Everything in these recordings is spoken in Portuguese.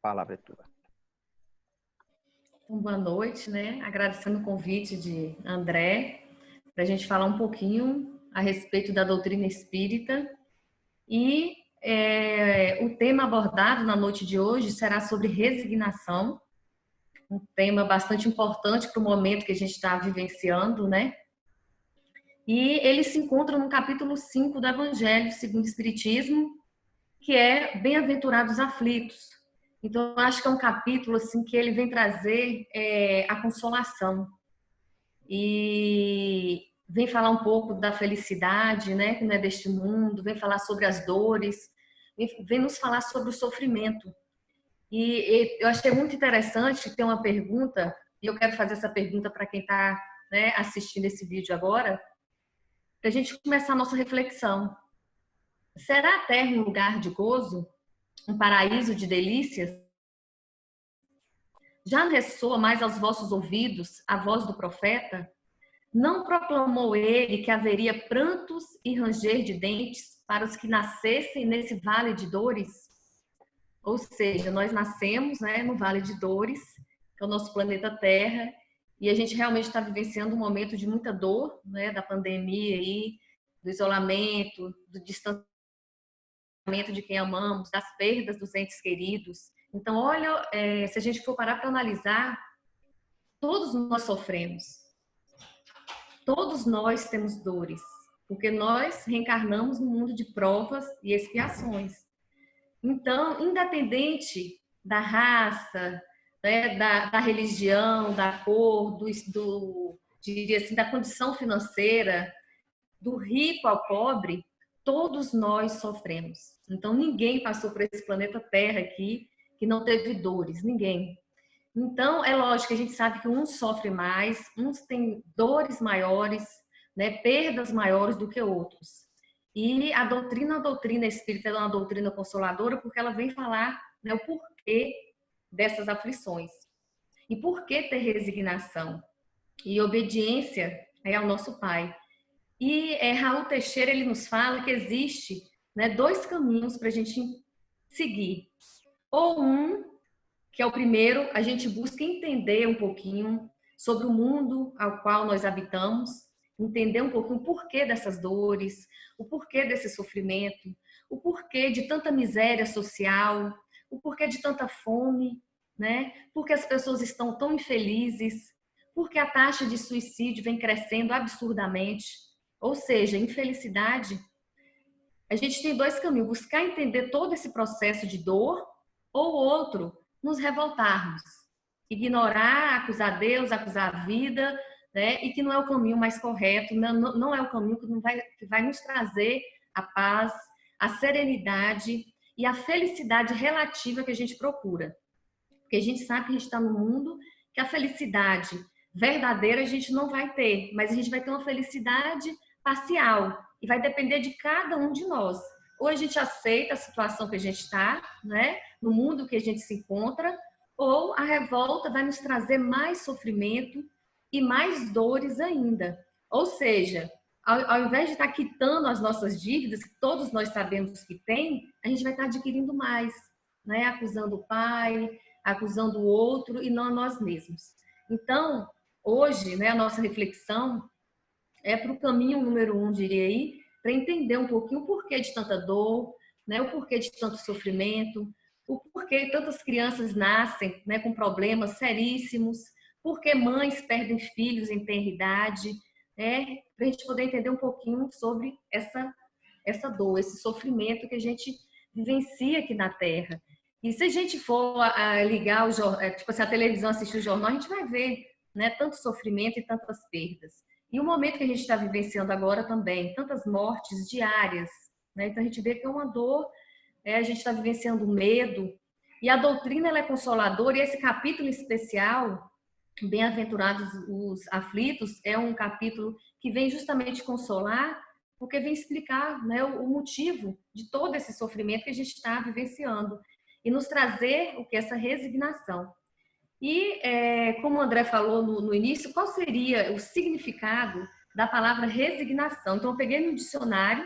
palavra é tua. Boa noite, né? Agradecendo o convite de André para a gente falar um pouquinho a respeito da doutrina espírita. E o tema abordado na noite de hoje será sobre resignação, um tema bastante importante para o momento que a gente está vivenciando, né? E ele se encontra no capítulo 5 do Evangelho segundo o Espiritismo, que é Bem-aventurados aflitos. Então, eu acho que é um capítulo assim que ele vem trazer a consolação e vem falar um pouco da felicidade, né, que não é deste mundo, vem falar sobre as dores, vem nos falar sobre o sofrimento. E eu achei muito interessante ter uma pergunta, e eu quero fazer essa pergunta para quem está, né, assistindo esse vídeo agora, para a gente começar a nossa reflexão. Será a Terra um lugar de gozo? Um paraíso de delícias? Já não ressoa mais aos vossos ouvidos a voz do profeta? Não proclamou ele que haveria prantos e ranger de dentes para os que nascessem nesse vale de dores? Ou seja, nós nascemos, né, no vale de dores, que é o nosso planeta Terra, e a gente realmente está vivenciando um momento de muita dor, né, da pandemia aí, do isolamento, do distanciamento de quem amamos, das perdas dos entes queridos. Então, olha, se a gente for parar para analisar, todos nós sofremos. Todos nós temos dores, porque nós reencarnamos no mundo de provas e expiações. Então, independente da raça, né, da religião, da cor, diria assim, da condição financeira, do rico ao pobre, todos nós sofremos. Então, ninguém passou por esse planeta Terra aqui que não teve dores, ninguém. Então, é lógico que a gente sabe que uns sofrem mais, uns têm dores maiores, né, perdas maiores do que outros. E a doutrina espírita é uma doutrina consoladora porque ela vem falar, né, o porquê dessas aflições. E por que ter resignação e obediência ao nosso Pai. E Raul Teixeira ele nos fala que existe, né, dois caminhos para a gente seguir. Ou um, que é o primeiro, a gente busca entender um pouquinho sobre o mundo ao qual nós habitamos, entender um pouquinho o porquê dessas dores, o porquê desse sofrimento, o porquê de tanta miséria social, o porquê de tanta fome, né? Porque as pessoas estão tão infelizes, porque a taxa de suicídio vem crescendo absurdamente. Ou seja, infelicidade. A gente tem dois caminhos: buscar entender todo esse processo de dor, ou outro, nos revoltarmos, ignorar, acusar Deus, acusar a vida, né? E que não é o caminho mais correto, não é o caminho que vai nos trazer a paz, a serenidade e a felicidade relativa que a gente procura. Porque a gente sabe que a gente está no mundo que a felicidade verdadeira a gente não vai ter, mas a gente vai ter uma felicidade parcial e vai depender de cada um de nós. Ou a gente aceita a situação que a gente está, né, no mundo que a gente se encontra, ou a revolta vai nos trazer mais sofrimento e mais dores ainda. Ou seja, ao invés de estar quitando as nossas dívidas, que todos nós sabemos que tem, a gente vai estar adquirindo mais, né, acusando o pai, acusando o outro e não a nós mesmos. Então, hoje, né, a nossa reflexão é para o caminho número 1, diria aí, para entender um pouquinho o porquê de tanta dor, né, o porquê de tanto sofrimento, o porquê tantas crianças nascem, né, com problemas seríssimos, porque mães perdem filhos em tenra idade, né, para a gente poder entender um pouquinho sobre essa dor, esse sofrimento que a gente vivencia aqui na Terra. E se a gente for ligar tipo assim, a televisão, assistir o jornal, a gente vai ver, né, tanto sofrimento e tantas perdas. E o momento que a gente está vivenciando agora também, tantas mortes diárias, né? Então a gente vê que é uma dor, a gente está vivenciando medo. E a doutrina ela é consoladora, e esse capítulo especial, Bem-aventurados os aflitos, é um capítulo que vem justamente consolar, porque vem explicar, né, o motivo de todo esse sofrimento que a gente está vivenciando e nos trazer o que é essa resignação. E, como o André falou no início, qual seria o significado da palavra resignação? Então, eu peguei no dicionário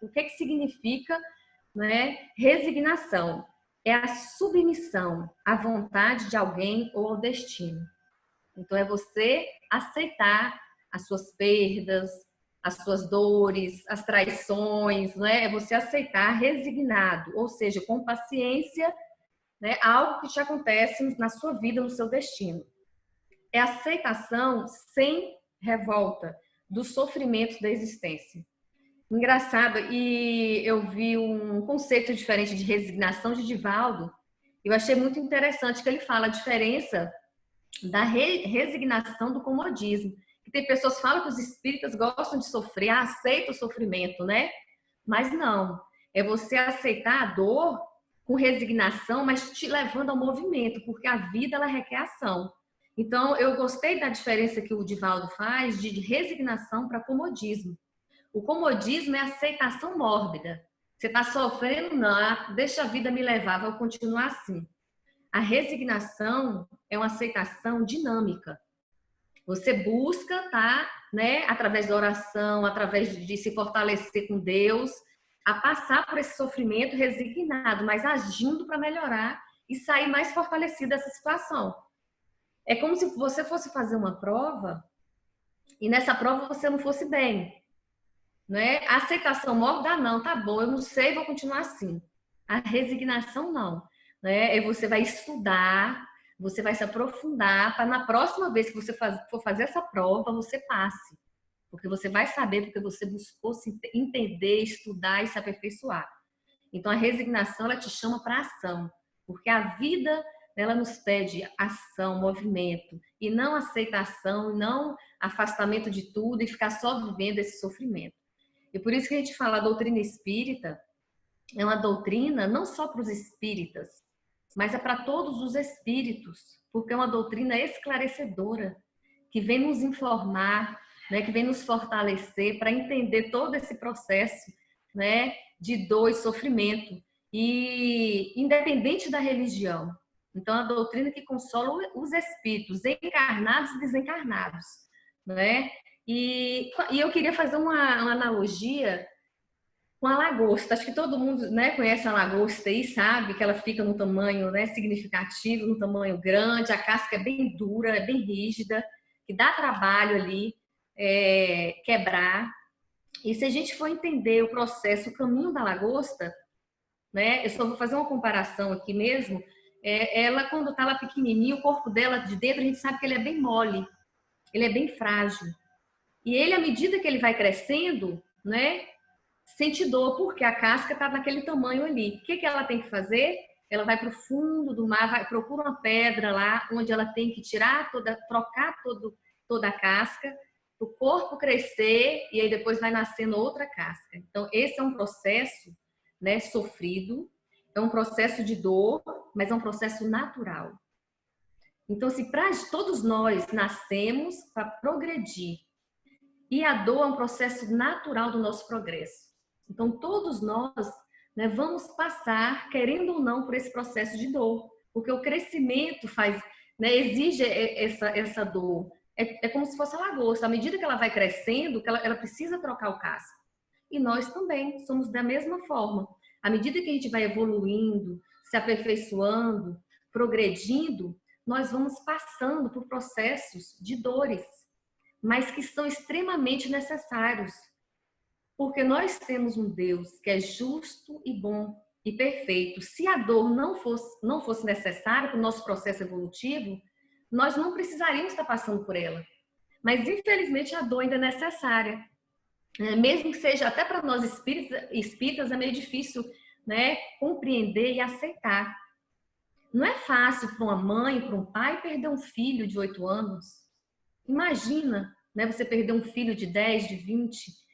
o que significa, né, resignação. é a submissão à vontade de alguém ou ao destino. Então, é você aceitar as suas perdas, as suas dores, as traições, não é? É você aceitar resignado, ou seja, com paciência, né, algo que te acontece na sua vida, no seu destino. É aceitação sem revolta dos sofrimentos da existência. Engraçado, e eu vi um conceito diferente de resignação de Divaldo. Eu achei muito interessante que ele fala a diferença da resignação do comodismo. Que tem pessoas que falam que os espíritas gostam de sofrer, aceitam o sofrimento, né? Mas não. É você aceitar a dor com resignação, mas te levando ao movimento, porque a vida ela requer ação. Então, eu gostei da diferença que o Divaldo faz de resignação para comodismo. O comodismo é aceitação mórbida. Você está sofrendo, não, deixa a vida me levar, vou continuar assim. A resignação é uma aceitação dinâmica. Você busca, tá, né, através da oração, através de se fortalecer com Deus, a passar por esse sofrimento resignado, mas agindo para melhorar e sair mais fortalecido dessa situação. É como se você fosse fazer uma prova e nessa prova você não fosse bem, né? A aceitação mórbida, não, tá bom, eu não sei, vou continuar assim. A resignação, não, né? Você vai estudar, você vai se aprofundar para na próxima vez que você for fazer essa prova, você passe. Porque você vai saber, porque você buscou se entender, estudar e se aperfeiçoar. Então, a resignação, ela te chama para ação. Porque a vida, ela nos pede ação, movimento, e não aceitação, e não afastamento de tudo e ficar só vivendo esse sofrimento. E por isso que a gente fala, a doutrina espírita é uma doutrina não só para os espíritas, mas é para todos os espíritos, porque é uma doutrina esclarecedora, que vem nos informar, né, que vem nos fortalecer para entender todo esse processo, né, de dor e sofrimento, e independente da religião. Então, a doutrina que consola os espíritos, encarnados e desencarnados, né? E eu queria fazer uma analogia com a lagosta. Acho que todo mundo, né, conhece a lagosta e sabe que ela fica num tamanho, né, significativo, num tamanho grande, a casca é bem dura, é bem rígida, que dá trabalho ali quebrar. E se a gente for entender o processo, o caminho da lagosta, né, eu só vou fazer uma comparação aqui mesmo, ela quando está lá pequenininha, o corpo dela de dentro, a gente sabe que ele é bem mole, ele é bem frágil. E ele, à medida que ele vai crescendo, né, sente dor, porque a casca está naquele tamanho ali. O que ela tem que fazer? Ela vai para o fundo do mar, procura uma pedra lá, onde ela tem que trocar toda a casca, o corpo crescer e aí depois vai nascendo outra casca. Então, esse é um processo, né, sofrido, é um processo de dor, mas é um processo natural. Então, se para todos nós nascemos para progredir, e a dor é um processo natural do nosso progresso. Então, todos nós, né, vamos passar, querendo ou não, por esse processo de dor. Porque o crescimento né, exige essa dor. É como se fosse a lagosta. À medida que ela vai crescendo, ela precisa trocar o casco. E nós também somos da mesma forma. À medida que a gente vai evoluindo, se aperfeiçoando, progredindo, nós vamos passando por processos de dores, mas que são extremamente necessários. Porque nós temos um Deus que é justo e bom e perfeito. Se a dor não fosse necessária para o nosso processo evolutivo, nós não precisaríamos estar passando por ela. Mas, infelizmente, a dor ainda é necessária. Mesmo que seja até para nós espíritas, é meio difícil, né, compreender e aceitar. Não é fácil para uma mãe, para um pai, perder um filho de 8 anos. Imagina, né, você perder um filho de 10, de 20.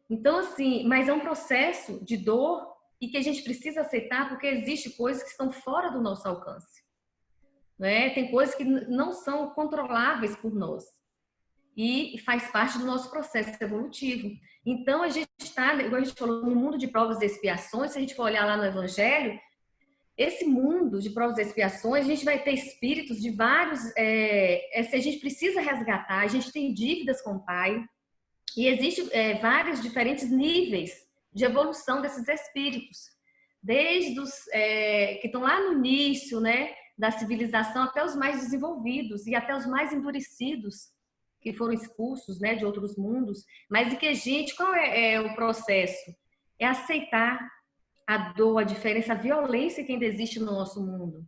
Então, assim, mas é um processo de dor e que a gente precisa aceitar porque existe coisas que estão fora do nosso alcance, né? Tem coisas que não são controláveis por nós e faz parte do nosso processo evolutivo. Então, a gente está, igual a gente falou, no mundo de provas e expiações. Se a gente for olhar lá no Evangelho, esse mundo de provas e expiações, a gente vai ter espíritos de vários... se a gente precisa resgatar, a gente tem dívidas com o Pai, e existem vários diferentes níveis de evolução desses espíritos. desde os que estão lá no início, né, da civilização, até os mais desenvolvidos e até os mais endurecidos, que foram expulsos, né, de outros mundos. Mas e que, gente, qual é o processo? É aceitar a dor, a diferença, a violência que ainda existe no nosso mundo.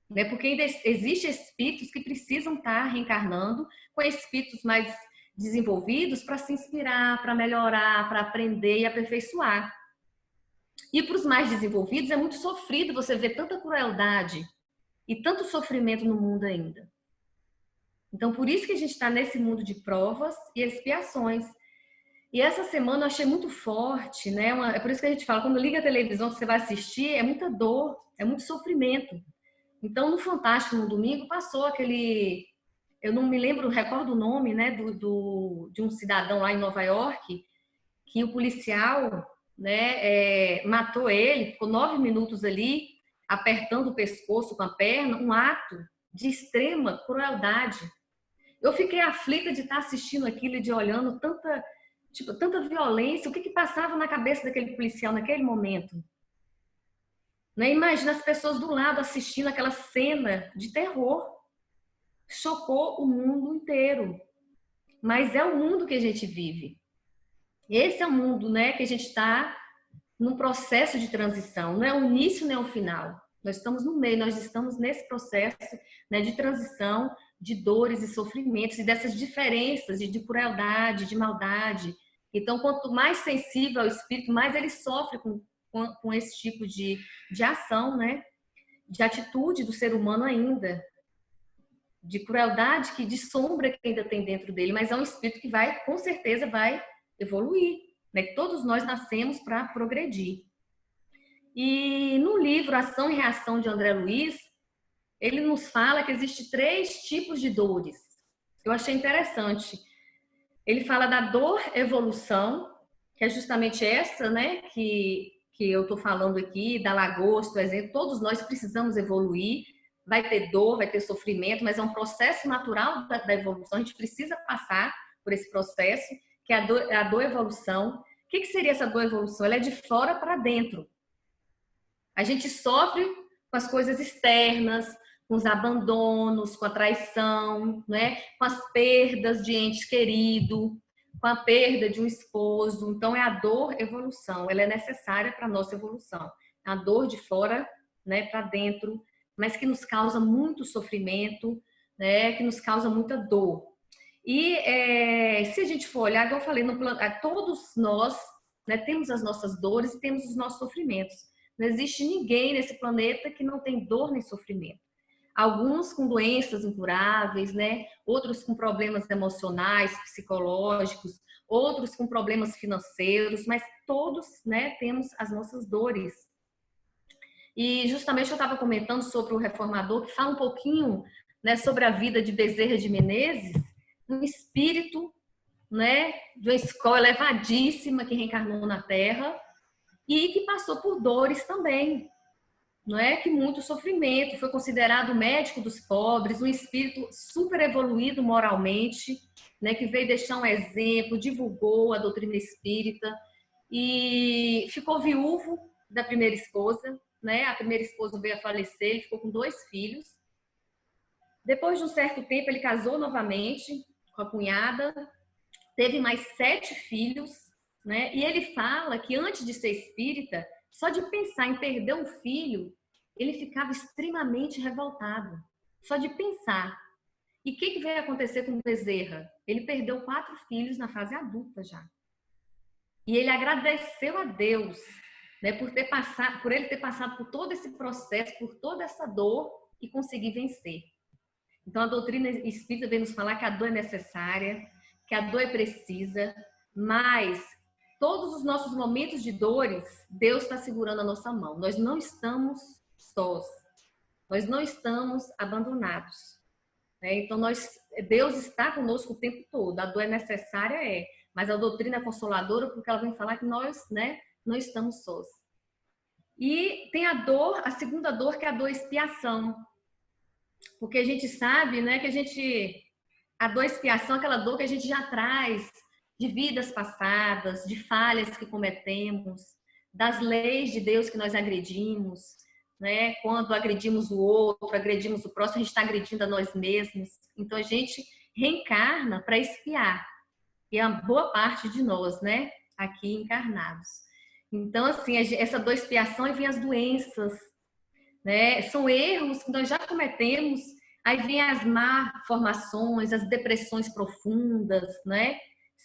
Né? Porque ainda existem espíritos que precisam estar reencarnando com espíritos mais desenvolvidos para se inspirar, para melhorar, para aprender e aperfeiçoar. E para os mais desenvolvidos é muito sofrido você ver tanta crueldade e tanto sofrimento no mundo ainda. Então, por isso que a gente está nesse mundo de provas e expiações. E essa semana eu achei muito forte, né? É por isso que a gente fala, quando liga a televisão, que você vai assistir, é muita dor, é muito sofrimento. Então, no Fantástico, no domingo, passou aquele... Eu não me lembro, recordo o nome, né? De um cidadão lá em Nova York, que o policial, né, matou ele, ficou 9 minutos ali, apertando o pescoço com a perna, um ato de extrema crueldade. Eu fiquei aflita de estar assistindo aquilo e de olhando tanta violência. O que passava na cabeça daquele policial naquele momento? Né? Imagina as pessoas do lado assistindo aquela cena de terror. Chocou o mundo inteiro. Mas é o mundo que a gente vive. Esse é o mundo, né, que a gente está num processo de transição. Não é o início nem o final. Nós estamos no meio, nós estamos nesse processo, né, de transição, de dores e sofrimentos e dessas diferenças de crueldade, de maldade. Então, quanto mais sensível ao espírito, mais ele sofre com esse tipo de ação, né? De atitude do ser humano ainda, de crueldade, de sombra que ainda tem dentro dele, mas é um espírito que vai, com certeza, vai evoluir, né? Todos nós nascemos para progredir. E no livro Ação e Reação de André Luiz, ele nos fala que existe 3 tipos de dores. Eu achei interessante. Ele fala da dor evolução, que é justamente essa, né, que eu estou falando aqui, da lagosta, por exemplo. Todos nós precisamos evoluir. Vai ter dor, vai ter sofrimento, mas é um processo natural da evolução. A gente precisa passar por esse processo, que é a dor evolução. O que seria essa dor evolução? Ela é de fora para dentro. A gente sofre com as coisas externas, com os abandonos, com a traição, né? Com as perdas de entes queridos, com a perda de um esposo. Então, é a dor evolução, ela é necessária para a nossa evolução. A dor de fora, né, para dentro, mas que nos causa muito sofrimento, né, que nos causa muita dor. E se a gente for olhar, como eu falei, todos nós, né, temos as nossas dores e temos os nossos sofrimentos. Não existe ninguém nesse planeta que não tem dor nem sofrimento. Alguns com doenças incuráveis, né? Outros com problemas emocionais, psicológicos, outros com problemas financeiros, mas todos, né, temos as nossas dores. E justamente eu estava comentando sobre o Reformador, que fala um pouquinho, né, sobre a vida de Bezerra de Menezes, um espírito, né, de uma escola elevadíssima que reencarnou na Terra e que passou por dores também. Não é que muito sofrimento, foi considerado o médico dos pobres, um espírito super evoluído moralmente, né, que veio deixar um exemplo, divulgou a doutrina espírita e ficou viúvo da primeira esposa, né? A primeira esposa veio a falecer, ele ficou com 2 filhos. Depois de um certo tempo, ele casou novamente com a cunhada, teve mais 7 filhos, né? E ele fala que antes de ser espírita, só de pensar em perder um filho, ele ficava extremamente revoltado. Só de pensar. E o que veio acontecer com o Bezerra? Ele perdeu 4 filhos na fase adulta já. E ele agradeceu a Deus, né, por ele ter passado por todo esse processo, por toda essa dor e conseguir vencer. Então a doutrina espírita vem nos falar que a dor é necessária, que a dor é precisa, mas todos os nossos momentos de dores, Deus está segurando a nossa mão. Nós não estamos sós. Nós não estamos abandonados. Né? Então, Deus está conosco o tempo todo. A dor é necessária, mas a doutrina é consoladora porque ela vem falar que nós, né, não estamos sós. E tem a segunda dor, que é a dor expiação. Porque a gente sabe, né, que a dor expiação é aquela dor que a gente já traz de vidas passadas, de falhas que cometemos, das leis de Deus que nós agredimos, né? Quando agredimos o outro, agredimos o próximo, a gente está agredindo a nós mesmos. Então a gente reencarna para expiar. E a boa parte de nós, né? Aqui encarnados. Então, assim, essa dor expiação e vem as doenças, né? São erros que nós já cometemos. Aí vem as malformações, as depressões profundas, né?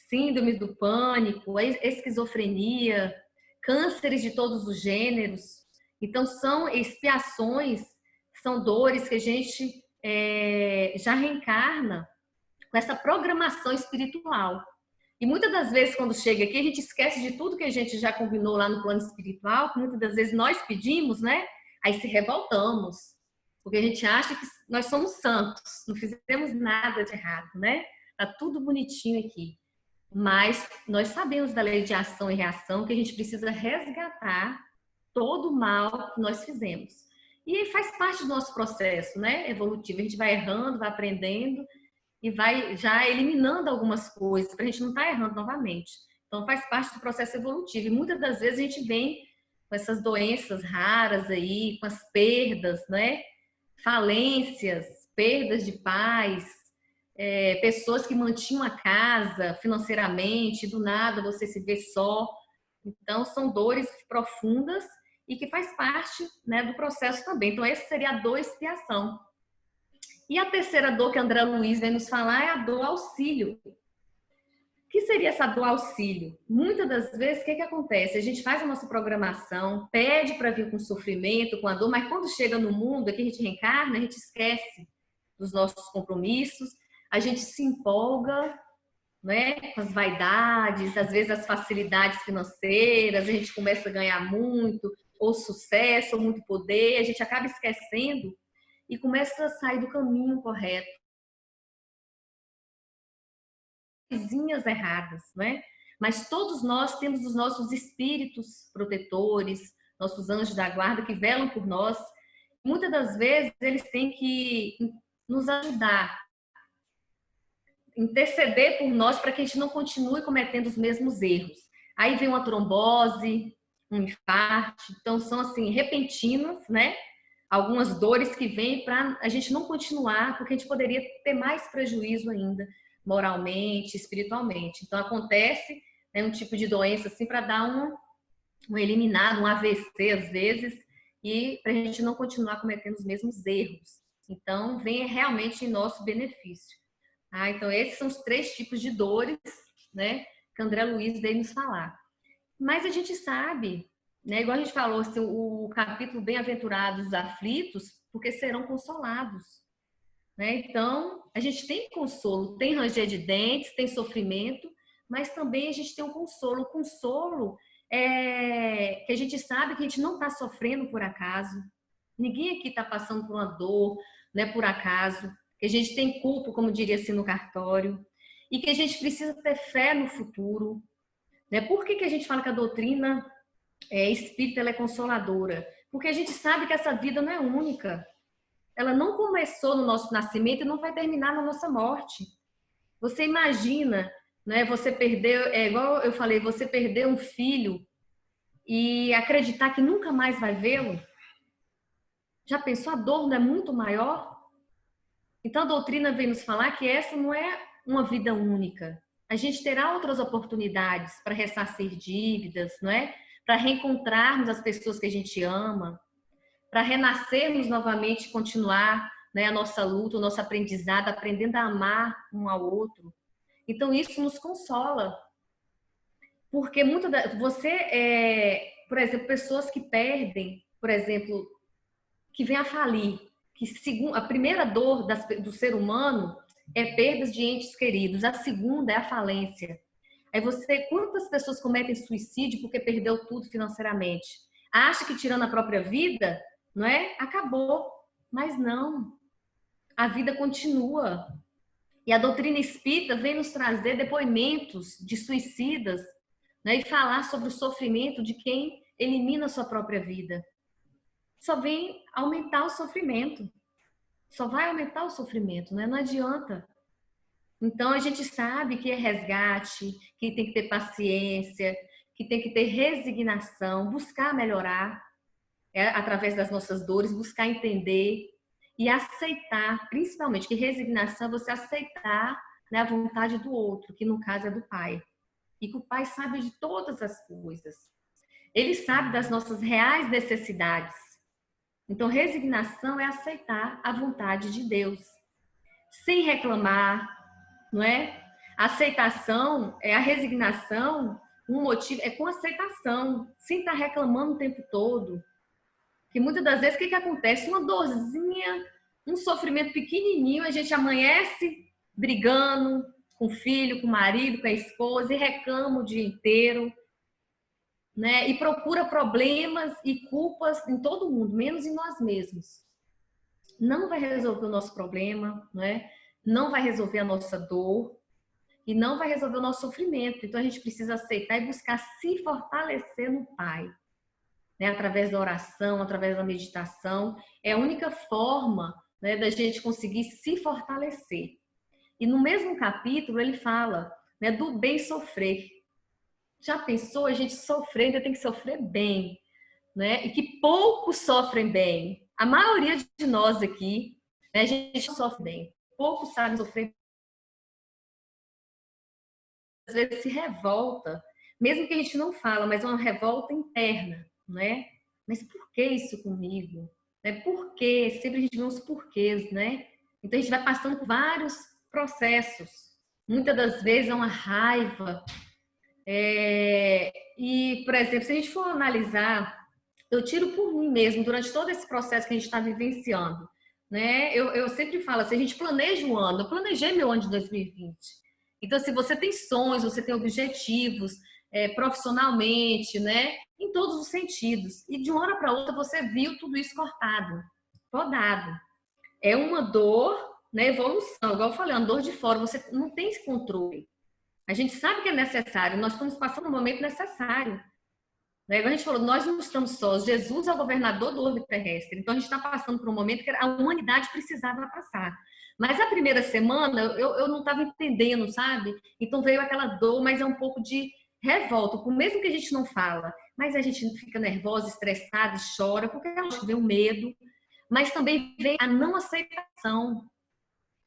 Síndrome do pânico, a esquizofrenia, cânceres de todos os gêneros. Então, são expiações, são dores que a gente já reencarna com essa programação espiritual. E muitas das vezes, quando chega aqui, a gente esquece de tudo que a gente já combinou lá no plano espiritual, que muitas das vezes nós pedimos, né? Aí se revoltamos, porque a gente acha que nós somos santos, não fizemos nada de errado, né? Tá tudo bonitinho aqui. Mas nós sabemos da lei de ação e reação que a gente precisa resgatar todo o mal que nós fizemos. E aí faz parte do nosso processo, né? Evolutivo. A gente vai errando, vai aprendendo e vai já eliminando algumas coisas para a gente não estar errando novamente. Então faz parte do processo evolutivo. E muitas das vezes a gente vem com essas doenças raras aí, com as perdas, né? Falências, perdas de pais, pessoas que mantinham a casa financeiramente, do nada você se vê só. Então são dores profundas e que faz parte, né, do processo também. Então essa seria a dor expiação. E a terceira dor que André Luiz vem nos falar é a dor auxílio. O que seria essa dor auxílio? Muitas das vezes, o que acontece? A gente faz a nossa programação, pede para vir com sofrimento, com a dor, mas quando chega no mundo, aqui a gente reencarna, a gente esquece dos nossos compromissos, a gente se empolga, né, com as vaidades, às vezes as facilidades financeiras, a gente começa a ganhar muito, ou sucesso, ou muito poder, a gente acaba esquecendo e começa a sair do caminho correto. Coisinhas erradas, né? Mas todos nós temos os nossos espíritos protetores, nossos anjos da guarda que velam por nós. Muitas das vezes eles têm que nos ajudar, interceder por nós para que a gente não continue cometendo os mesmos erros. Aí vem uma trombose, um infarto, então são assim repentinas, né? Algumas dores que vêm para a gente não continuar, porque a gente poderia ter mais prejuízo ainda, moralmente, espiritualmente. Então acontece, né, um tipo de doença assim para dar um eliminado, um AVC às vezes, e para a gente não continuar cometendo os mesmos erros. Então vem realmente em nosso benefício. Então esses são os 3 tipos de dores, né, que André Luiz veio nos falar. Mas a gente sabe, né, igual a gente falou, assim, o capítulo Bem-aventurados os aflitos, porque serão consolados. Né? Então, a gente tem consolo, tem ranger de dentes, tem sofrimento, mas também a gente tem um consolo. O consolo é que a gente sabe que a gente não está sofrendo por acaso. Ninguém aqui está passando por uma dor, né, por acaso. Que a gente tem culpa, como diria assim no cartório. E que a gente precisa ter fé no futuro. Né? Por que a gente fala que a doutrina espírita ela é consoladora? Porque a gente sabe que essa vida não é única. Ela não começou no nosso nascimento e não vai terminar na nossa morte. Você imagina, né? Você perdeu, igual eu falei, você perder um filho e acreditar que nunca mais vai vê-lo? Já pensou? A dor não é muito maior? Então a doutrina vem nos falar que essa não é uma vida única. A gente terá outras oportunidades para ressarcir dívidas, não é? Para reencontrarmos as pessoas que a gente ama, para renascermos novamente e continuar, né, a nossa luta, o nosso aprendizado, aprendendo a amar um ao outro. Então isso nos consola. Porque por exemplo, pessoas que perdem, por exemplo, que vêm a falir, que a primeira dor do ser humano é perdas de entes queridos, a segunda é a falência. Aí quantas pessoas cometem suicídio porque perdeu tudo financeiramente? Acha que tirando a própria vida, não é? Acabou. Mas não. A vida continua. E a doutrina espírita vem nos trazer depoimentos de suicidas, né? E falar sobre o sofrimento de quem elimina a sua própria vida. Só vem aumentar o sofrimento. Só vai aumentar o sofrimento, né? Não adianta. Então a gente sabe que é resgate, que tem que ter paciência, que tem que ter resignação, buscar melhorar através das nossas dores, buscar entender e aceitar, principalmente, que resignação é você aceitar, né, a vontade do outro, que no caso é do Pai. E que o Pai sabe de todas as coisas. Ele sabe das nossas reais necessidades. Então, resignação é aceitar a vontade de Deus, sem reclamar, não é? A aceitação, a resignação, um motivo é com aceitação, sem estar reclamando o tempo todo. Que muitas das vezes, o que acontece? Uma dorzinha, um sofrimento pequenininho, a gente amanhece brigando com o filho, com o marido, com a esposa, e reclama o dia inteiro, né? E procura problemas e culpas em todo mundo, menos em nós mesmos. Não vai resolver o nosso problema, né? Não vai resolver a nossa dor e não vai resolver o nosso sofrimento. Então a gente precisa aceitar e buscar se fortalecer no Pai, né? Através da oração, através da meditação. É a única forma, né, da gente conseguir se fortalecer. E no mesmo capítulo ele fala, né, do bem sofrer. Já pensou? A gente sofrer, ainda tem que sofrer bem, né? E que poucos sofrem bem. A maioria de nós aqui, né, a gente sofre bem. Poucos sabem sofrer. Às vezes se revolta, mesmo que a gente não fala, mas é uma revolta interna, né? Mas por que isso comigo? Né? Por quê? Sempre a gente vê uns porquês, né? Então a gente vai passando por vários processos. Muitas das vezes é uma raiva. E, por exemplo, se a gente for analisar, eu tiro por mim mesmo, durante todo esse processo que a gente está vivenciando, né? Eu sempre falo assim, a gente planeja um ano, eu planejei meu ano de 2020. Então, se você tem sonhos, você tem objetivos, profissionalmente, né? Em todos os sentidos. E de uma hora para outra você viu tudo isso cortado, podado. É uma dor, né? Evolução, igual eu falei, uma dor de fora, você não tem esse controle. A gente sabe que é necessário, nós estamos passando um momento necessário. Né? A gente falou, nós não estamos sós, Jesus é o governador do orbe terrestre, então a gente está passando por um momento que a humanidade precisava passar. Mas a primeira semana eu não estava entendendo, sabe? Então veio aquela dor, mas é um pouco de revolta, mesmo que a gente não fala, mas a gente fica nervosa, estressada e chora, porque vem o medo, mas também vem a não aceitação.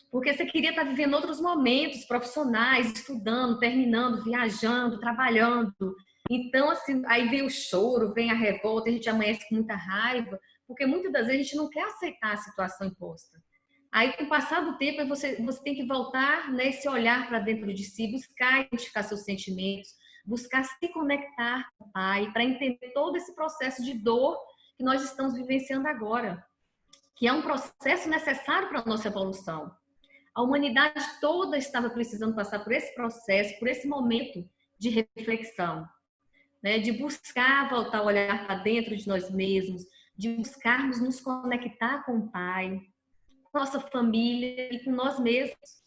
Porque você queria estar vivendo outros momentos profissionais, estudando, terminando, viajando, trabalhando. Então, assim, aí vem o choro, vem a revolta, a gente amanhece com muita raiva, porque muitas das vezes a gente não quer aceitar a situação imposta. Aí, com o passar do tempo, você tem que voltar nesse olhar para dentro de si, buscar identificar seus sentimentos, buscar se conectar com o Pai, para entender todo esse processo de dor que nós estamos vivenciando agora, que é um processo necessário para a nossa evolução. A humanidade toda estava precisando passar por esse processo, por esse momento de reflexão, né? De buscar voltar a olhar para dentro de nós mesmos, de buscarmos nos conectar com o Pai, com nossa família e com nós mesmos.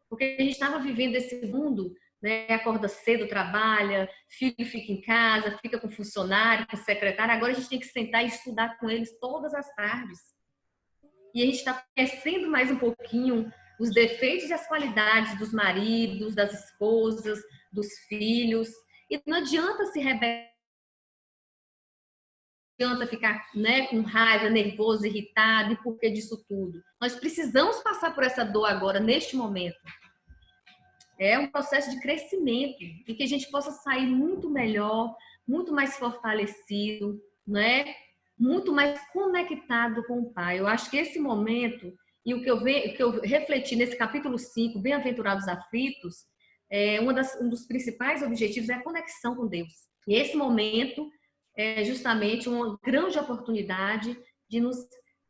Porque a gente estava vivendo esse mundo, né? Acorda cedo, trabalha, filho fica em casa, fica com funcionário, com secretário. Agora a gente tem que sentar e estudar com eles todas as tardes. E a gente está conhecendo mais um pouquinho os defeitos e as qualidades dos maridos, das esposas, dos filhos. E não adianta se rebelar, não adianta ficar, né, com raiva, nervoso, irritado, e por que disso tudo? Nós precisamos passar por essa dor agora, neste momento. É um processo de crescimento e que a gente possa sair muito melhor, muito mais fortalecido, né? Muito mais conectado com o Pai. Eu acho que esse momento, e o que eu refleti nesse capítulo 5, Bem-aventurados aflitos, um dos principais objetivos é a conexão com Deus. E esse momento é justamente uma grande oportunidade de nos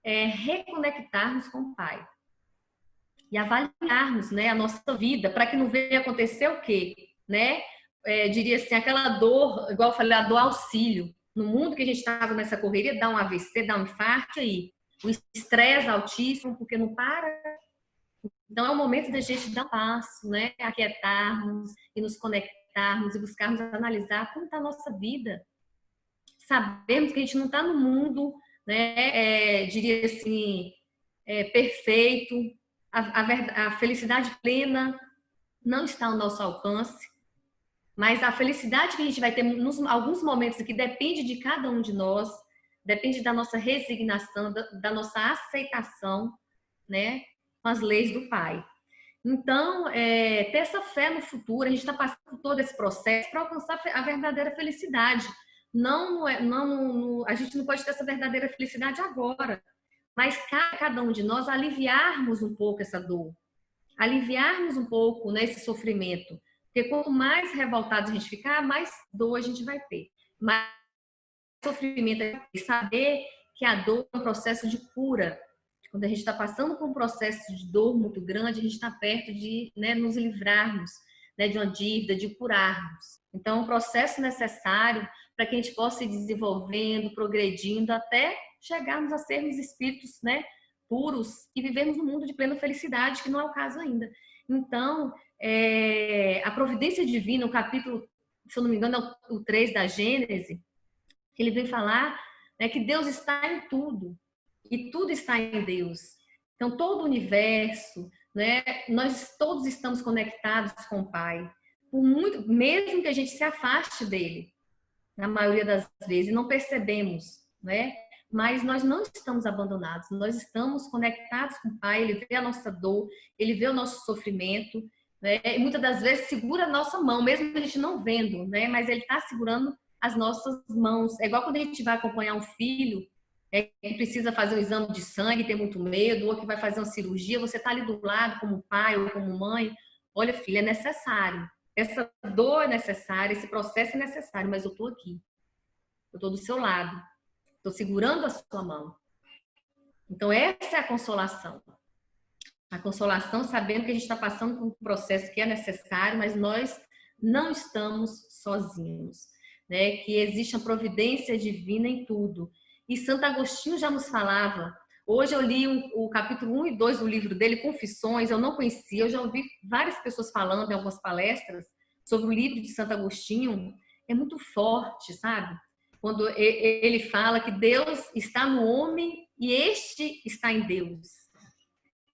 reconectarmos com o Pai. E avaliarmos, né, a nossa vida, para que não venha acontecer o quê? Né? Diria assim, aquela dor, igual eu falei, a dor auxílio. No mundo que a gente estava nessa correria, dá um AVC, dá um infarto aí. O estresse altíssimo, porque não para. Então é o momento da gente dar um passo, né? Aquietarmos e nos conectarmos e buscarmos analisar como está a nossa vida. Sabemos que a gente não está no mundo, né? Diria assim, perfeito. A felicidade plena não está ao nosso alcance. Mas a felicidade que a gente vai ter nos alguns momentos aqui depende de cada um de nós, depende da nossa resignação, da nossa aceitação, né, com as leis do Pai. Então, ter essa fé no futuro, a gente está passando por todo esse processo para alcançar a verdadeira felicidade. A gente não pode ter essa verdadeira felicidade agora, mas cada um de nós aliviarmos um pouco essa dor, aliviarmos um pouco nesse sofrimento. Porque quanto mais revoltados a gente ficar, mais dor a gente vai ter. Mais sofrimento é saber que a dor é um processo de cura. Quando a gente está passando por um processo de dor muito grande, a gente está perto de, né, nos livrarmos, né, de uma dívida, de curarmos. Então, é um processo necessário para que a gente possa ir desenvolvendo, progredindo, até chegarmos a sermos espíritos, né, puros e vivermos um mundo de plena felicidade, que não é o caso ainda. Então, a providência divina, o capítulo, se eu não me engano, é o 3 da Gênese, ele vem falar, né, que Deus está em tudo e tudo está em Deus. Então, todo o universo, né, nós todos estamos conectados com o Pai. Por muito, mesmo que a gente se afaste dele, na maioria das vezes, e não percebemos, né? Mas nós não estamos abandonados, nós estamos conectados com o Pai, ele vê a nossa dor, ele vê o nosso sofrimento, né? E muitas das vezes segura a nossa mão, mesmo a gente não vendo, né? Mas ele está segurando as nossas mãos. É igual quando a gente vai acompanhar um filho, que precisa fazer um exame de sangue, tem muito medo, ou que vai fazer uma cirurgia, você está ali do lado como pai ou como mãe. Olha, filho, é necessário. Essa dor é necessária, esse processo é necessário, mas eu estou aqui. Eu estou do seu lado. Estou segurando a sua mão. Então, essa é a consolação. A consolação sabendo que a gente está passando por um processo que é necessário, mas nós não estamos sozinhos, né? Que existe a providência divina em tudo. E Santo Agostinho já nos falava. Hoje eu li o capítulo 1 e 2 do livro dele, Confissões, eu não conhecia, eu já ouvi várias pessoas falando em algumas palestras sobre o livro de Santo Agostinho. É muito forte, sabe? Quando ele fala que Deus está no homem e este está em Deus.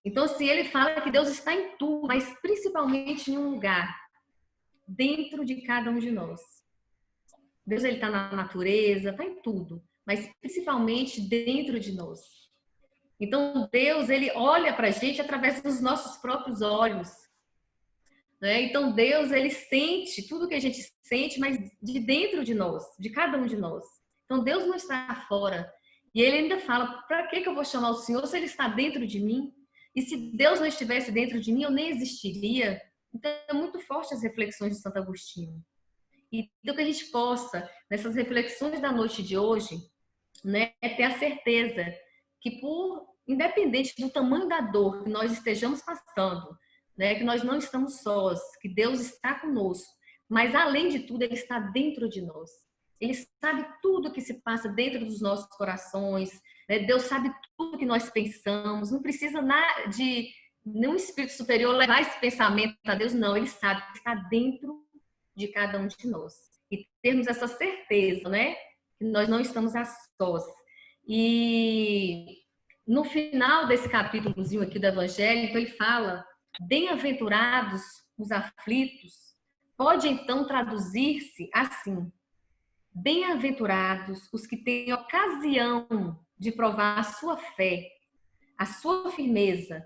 Então, se ele fala que Deus está em tudo, mas principalmente em um lugar, dentro de cada um de nós. Deus ele está na natureza, está em tudo, mas principalmente dentro de nós. Então, Deus ele olha para a gente através dos nossos próprios olhos. Né? Então, Deus ele sente tudo que a gente sente, mas de dentro de nós, de cada um de nós. Então, Deus não está fora. E ele ainda fala, para que eu vou chamar o Senhor se ele está dentro de mim? E se Deus não estivesse dentro de mim, eu nem existiria. Então, é muito forte as reflexões de Santo Agostinho. E então, que a gente possa, nessas reflexões da noite de hoje, né, ter a certeza que, independente do tamanho da dor que nós estejamos passando, né, que nós não estamos sós, que Deus está conosco, mas, além de tudo, Ele está dentro de nós. Ele sabe tudo que se passa dentro dos nossos corações, né? Deus sabe tudo que nós pensamos, não precisa de nenhum espírito superior levar esse pensamento a Deus, não, Ele sabe que está dentro de cada um de nós. E termos essa certeza, né, que nós não estamos a sós. E no final desse capítulozinho aqui do Evangelho, ele fala, bem-aventurados os aflitos, pode então traduzir-se assim, bem-aventurados os que têm ocasião de provar a sua fé, a sua firmeza,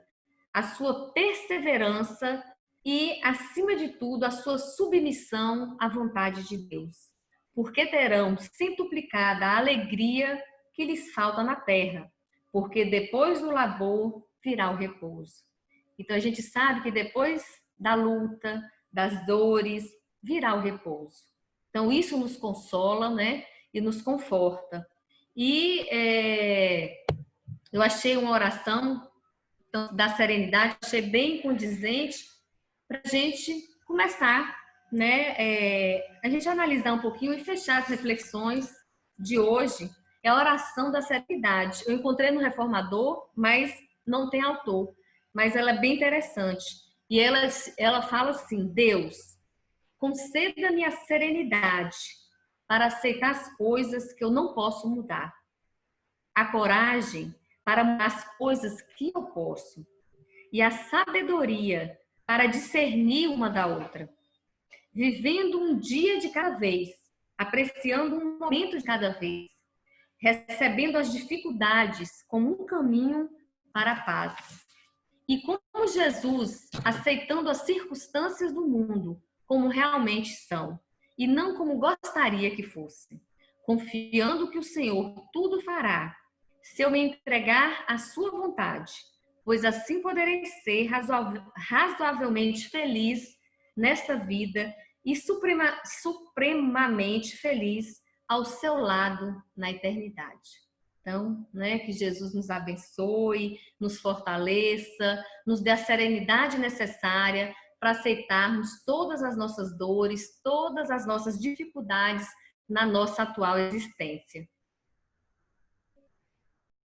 a sua perseverança e, acima de tudo, a sua submissão à vontade de Deus. Porque terão centuplicada a alegria que lhes falta na terra, porque depois do labor virá o repouso. Então a gente sabe que depois da luta, das dores, virá o repouso. Então, isso nos consola, né? E nos conforta. E eu achei uma oração da serenidade, achei bem condizente para a gente começar, né? A gente analisar um pouquinho e fechar as reflexões de hoje. É a oração da serenidade. Eu encontrei no Reformador, mas não tem autor. Mas ela é bem interessante. E ela fala assim, Deus, conceda-me a serenidade para aceitar as coisas que eu não posso mudar. A coragem para mudar as coisas que eu posso. E a sabedoria para discernir uma da outra. vivendo um dia de cada vez, apreciando um momento de cada vez, recebendo as dificuldades como um caminho para a paz. E como Jesus, aceitando as circunstâncias do mundo como realmente são, e não como gostaria que fossem, confiando que o Senhor tudo fará, se eu me entregar à sua vontade, pois assim poderei ser razoavelmente feliz nesta vida e supremamente feliz ao seu lado na eternidade. Então, né, que Jesus nos abençoe, nos fortaleça, nos dê a serenidade necessária para aceitarmos todas as nossas dores, todas as nossas dificuldades na nossa atual existência.